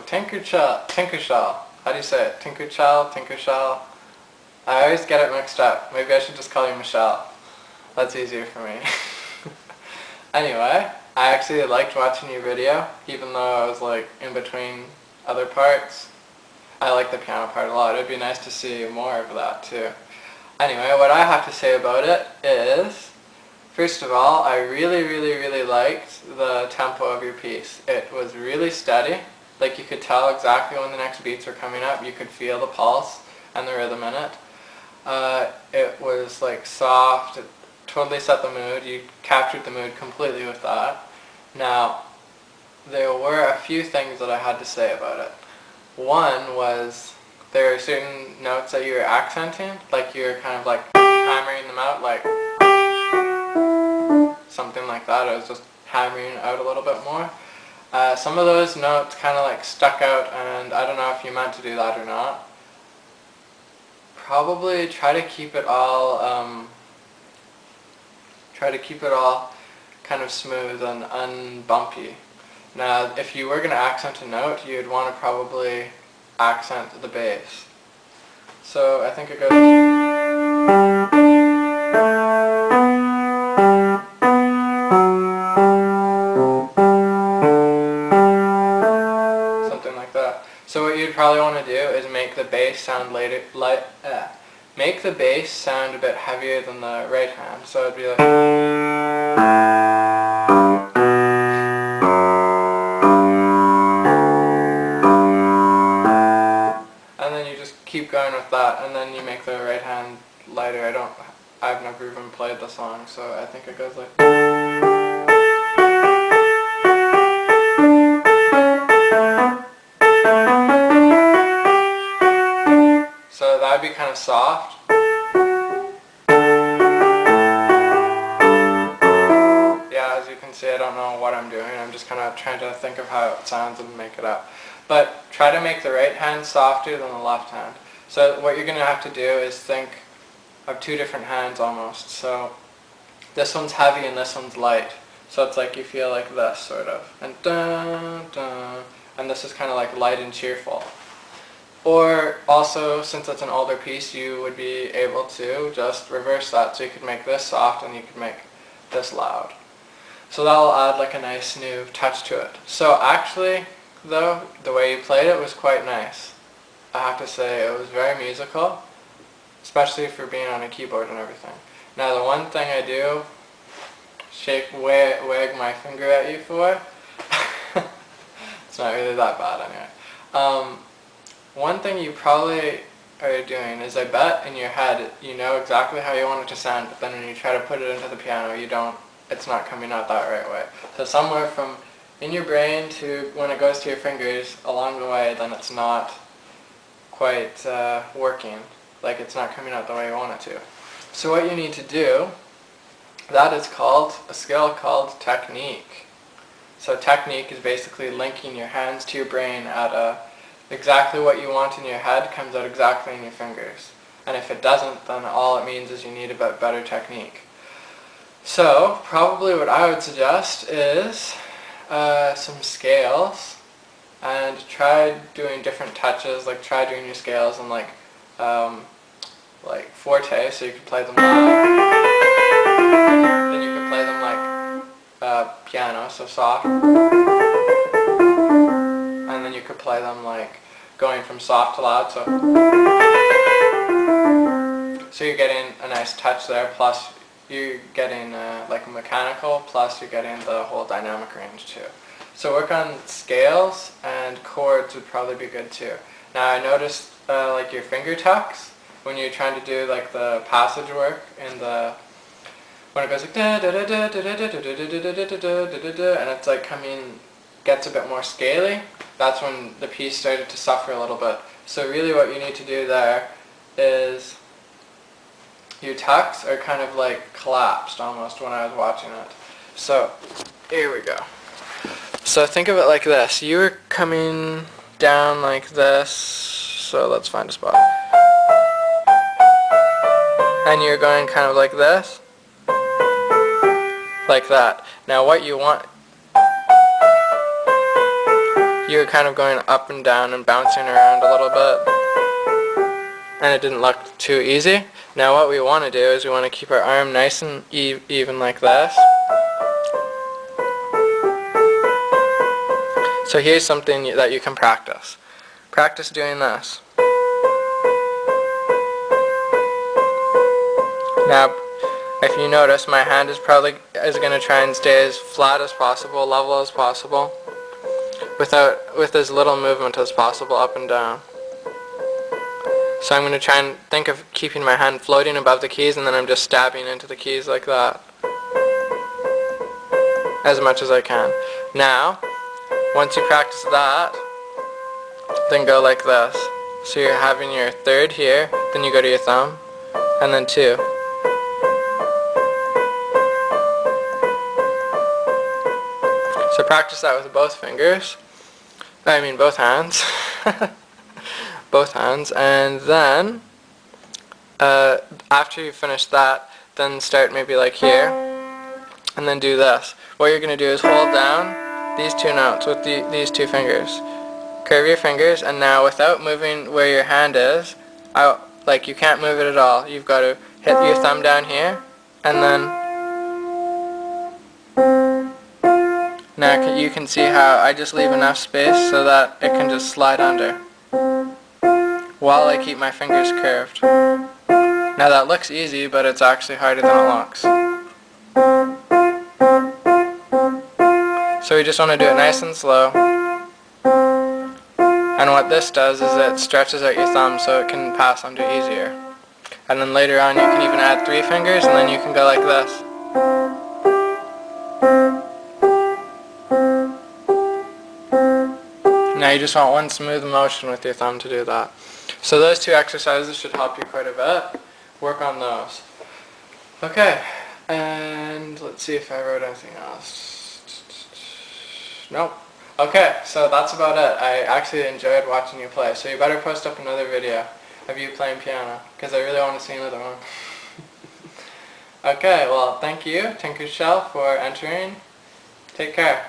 Tinkerchel. How do you say it? Tinkerchel. I always get it mixed up. Maybe I should just call you Michelle. That's easier for me. Anyway, I actually liked watching your video, even though I was like in between other parts. I like the piano part a lot. It'd be nice to see more of that too. Anyway, what I have to say about it is, first of all, I really liked the tempo of your piece. It was really steady. Like you could tell exactly when the next beats were coming up. You could feel the pulse and the rhythm in it. It was like soft. It totally set the mood. You captured the mood completely with that. Now, there were a few things that I had to say about it. One was there are certain notes that you were accenting, like you're kind of like hammering them out, like something like that. I was just hammering out a little bit more. Some of those notes kind of like stuck out, and I don't know if you meant to do that or not. Probably try to keep it all kind of smooth and unbumpy. Now, if you were going to accent a note, you'd want to probably accent the bass. So I think it goes something like that. So what you'd probably want to do is make the bass sound make the bass sound a bit heavier than the right hand. So it'd be like, and then you just keep going with that, and then you make the right hand lighter. I've never even played the song, so I think it goes like, so that would be kind of soft. Yeah, as you can see, I don't know what I'm doing. I'm just kind of trying to think of how it sounds and make it up. But try to make the right hand softer than the left hand. So what you're going to have to do is think of two different hands almost. So this one's heavy and this one's light. So it's like you feel like this, sort of. And dun, dun, and this is kind of like light and cheerful. Or also, since it's an older piece, you would be able to just reverse that. So you could make this soft and you could make this loud. So that'll add like a nice new touch to it. So actually, though, the way you played it was quite nice. I have to say, it was very musical, especially for being on a keyboard and everything. Now the one thing I do wag my finger at you for, it's not really that bad anyway. One thing you probably are doing is, I bet in your head you know exactly how you want it to sound, but then when you try to put it into the piano, it's not coming out that right way. So somewhere from in your brain to when it goes to your fingers, along the way, then it's not quite working. Like it's not coming out the way you want it to. So what you need to do, that is called a skill called technique. So technique is basically linking your hands to your brain at exactly what you want in your head comes out exactly in your fingers. And if it doesn't, then all it means is you need a bit better technique. So probably what I would suggest is some scales, and try doing different touches. Like try doing your scales in like forte, so you could play them loud. Then you could play them like piano, so soft. And then you could play them like going from soft to loud, so you're getting a nice touch there, plus you're getting like a mechanical, plus you're getting the whole dynamic range too. So work on scales, and chords would probably be good too. Now I noticed like your finger tucks, when you're trying to do like the passage work in when it goes like da da da da da da da da da da, and it's like gets a bit more scaly, that's when the piece started to suffer a little bit. So really what you need to do there is your tucks are kind of like collapsed almost when I was watching it. So here we go. So think of it like this. You were coming down like this, so let's find a spot. And you're going kind of like this, like that. Now what you want you were kind of going up and down and bouncing around a little bit, and it didn't look too easy. Now what we want to do is we want to keep our arm nice and even like this. So here's something that you can practice. Practice doing this. Now, if you notice, my hand is going to try and stay as flat as possible, level as possible, with as little movement as possible up and down. So I'm going to try and think of keeping my hand floating above the keys, and then I'm just stabbing into the keys like that, as much as I can. Now, once you practice that, then go like this. So you're having your third here, then you go to your thumb, and then 2. So practice that with both fingers. I mean both hands. Both hands. And then, after you finish that, then start maybe like here, and then do this. What you're going to do is hold down these 2 notes with these 2 fingers. Curve your fingers, and now without moving where your hand is, like you can't move it at all. You've got to hit your thumb down here, and then now you can see how I just leave enough space so that it can just slide under while I keep my fingers curved. Now that looks easy, but it's actually harder than it looks. So we just want to do it nice and slow. And what this does is it stretches out your thumb so it can pass under easier. And then later on you can even add 3 fingers, and then you can go like this. Now you just want one smooth motion with your thumb to do that. So those 2 exercises should help you quite a bit. Work on those. Okay, and let's see if I wrote anything else. Nope. Okay, so that's about it. I actually enjoyed watching you play, so you better post up another video of you playing piano, because I really want to see another one. Okay, well, thank you, Tinkerchel, for entering. Take care.